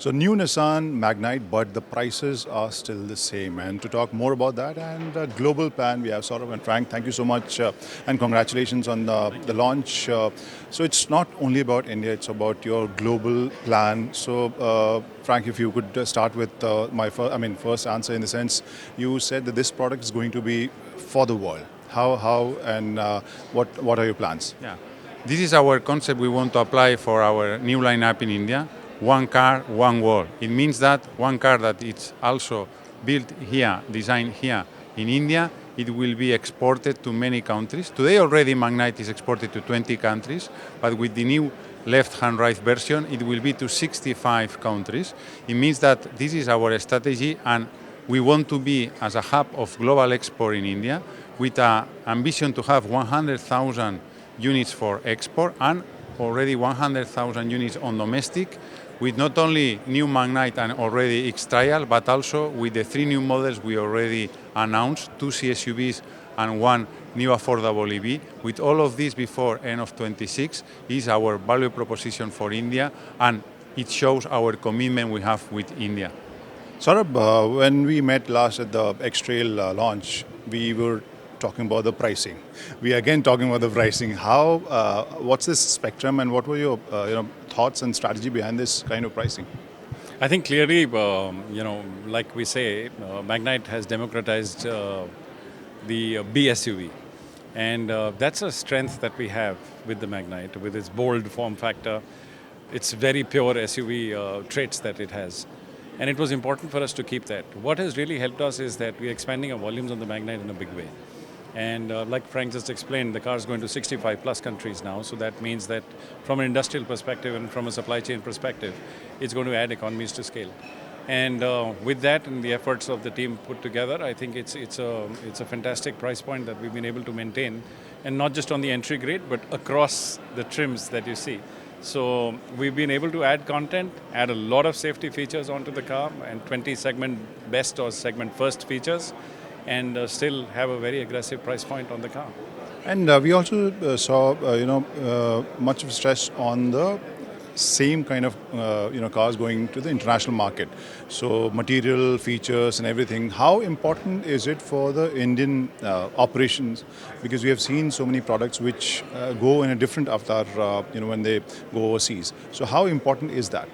So new Nissan Magnite, but the prices are still the same. And to talk more about that and the global plan, we have Saurabh and Frank. Thank you so much and congratulations on the launch. So it's not only about India, it's about your global plan. So Frank, if you could start with first answer in the sense you said that this product is going to be for the world. How and what are your plans? Yeah, this is our concept we want to apply for our new lineup in India. One car, one world. It means that one car that is also built here, designed here in India, it will be exported to many countries. Today already Magnite is exported to 20 countries, but with the new left-hand right version, it will be to 65 countries. It means that this is our strategy, and we want to be as a hub of global export in India with an ambition to have 100,000 units for export and already 100,000 units on domestic, with not only new Magnite and already X-Trial, but also with the 3 new models we already announced, 2 CSUVs and 1 new affordable EV. With all of this before end of 26 is our value proposition for India, and it shows our commitment we have with India. Saurabh, when we met last at the X-Trail launch, we were talking about the pricing. We are again talking about the pricing. What's this spectrum, and what were your thoughts and strategy behind this kind of pricing? I think clearly, like we say, Magnite has democratized the B SUV. And that's a strength that we have with the Magnite, with its bold form factor, its very pure SUV traits that it has. And it was important for us to keep that. What has really helped us is that we're expanding our volumes on the Magnite in a big way. And like Frank just explained, the car is going to 65 plus countries now. So that means that from an industrial perspective and from a supply chain perspective, it's going to add economies to scale. And with that and the efforts of the team put together, I think it's a fantastic price point that we've been able to maintain. And not just on the entry grade, but across the trims that you see. So we've been able to add content, add a lot of safety features onto the car, and 20 segment best or segment first features, and still have a very aggressive price point on the car. And we also saw, much of stress on the same kind of, cars going to the international market. So material, features and everything. How important is it for the Indian operations? Because we have seen so many products which go in a different avatar, when they go overseas. So how important is that?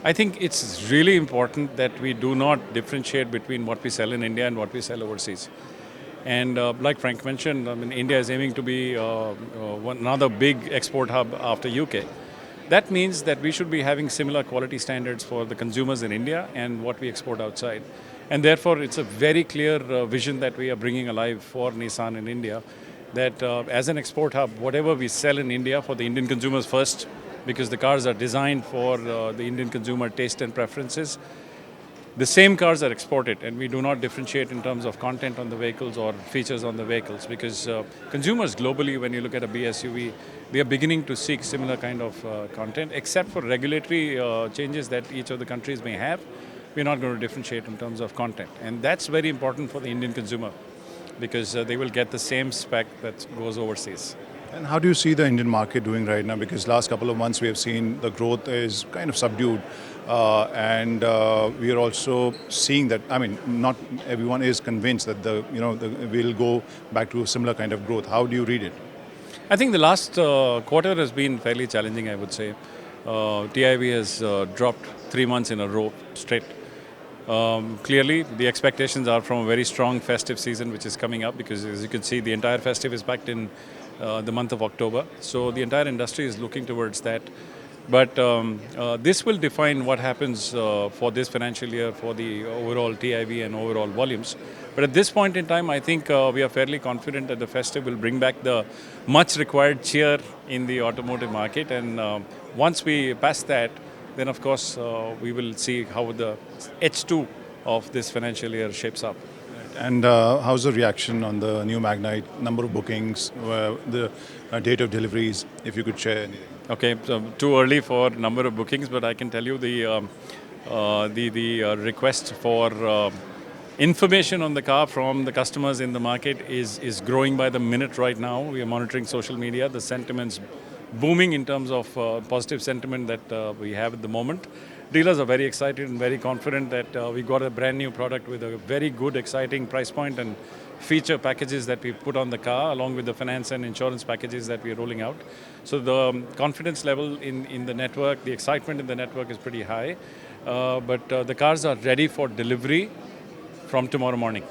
I think it's really important that we do not differentiate between what we sell in India and what we sell overseas. And like Frank mentioned, India is aiming to be another big export hub after UK. That means that we should be having similar quality standards for the consumers in India and what we export outside. And therefore, it's a very clear vision that we are bringing alive for Nissan in India, that as an export hub, whatever we sell in India for the Indian consumers first, because the cars are designed for the Indian consumer taste and preferences, the same cars are exported, and we do not differentiate in terms of content on the vehicles or features on the vehicles, because consumers globally, when you look at a B SUV, they are beginning to seek similar kind of content, except for regulatory changes that each of the countries may have. We're not going to differentiate in terms of content, and that's very important for the Indian consumer, because they will get the same spec that goes overseas. And how do you see the Indian market doing right now? Because last couple of months we have seen the growth is kind of subdued, and we are also seeing that. Not everyone is convinced that we'll go back to a similar kind of growth. How do you read it? I think the last quarter has been fairly challenging, I would say. TIV has dropped 3 months in a row straight. Clearly, the expectations are from a very strong festive season which is coming up, because as you can see, the entire festive is backed in the month of October. So the entire industry is looking towards that. But this will define what happens for this financial year for the overall TIV and overall volumes. But at this point in time, I think we are fairly confident that the festive will bring back the much required cheer in the automotive market. And once we pass that, then of course we will see how the H2 of this financial year shapes up. And how's the reaction on the new Magnite? Number of bookings, the date of deliveries, if you could share anything. Okay, so too early for number of bookings, but I can tell you the request for information on the car from the customers in the market is growing by the minute right now. We are monitoring social media. The sentiment's booming in terms of positive sentiment that we have at the moment. dealers are very excited and very confident that we got a brand new product with a very good, exciting price point and feature packages that we put on the car, along with the finance and insurance packages that we're rolling out. So the confidence level in the network, the excitement in the network is pretty high. But the cars are ready for delivery from tomorrow morning.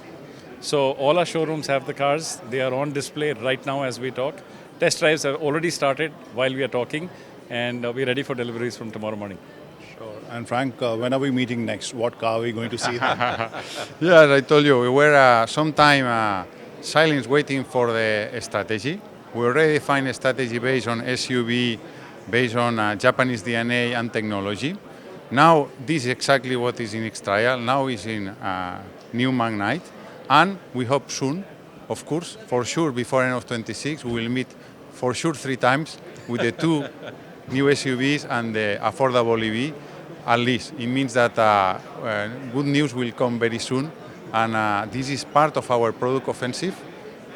So all our showrooms have the cars. They are on display right now as we talk. Test drives have already started while we are talking, and we're ready for deliveries from tomorrow morning. Sure. And Frank, when are we meeting next? What car are we going to see then? Yeah, as I told you, we were some time silence waiting for the strategy. We already defined a strategy based on SUV, based on Japanese DNA and technology. Now, this is exactly what is in its trial. Now is in new Magnite. And we hope soon, of course, for sure, before end of 26, we will meet for sure 3 times with the 2 new SUVs and the affordable EV. At least it means that good news will come very soon, and this is part of our product offensive,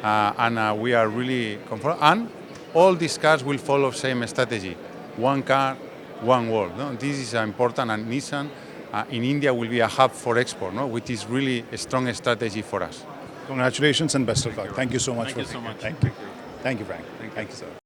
and we are really comfortable. And all these cars will follow same strategy: one car, one world. No? This is important, and Nissan in India will be a hub for export, no? Which is really a strong strategy for us. Congratulations and best of luck. Thank you so much. Thank you so much. Thank you. Thank you, Frank. Thank you, sir.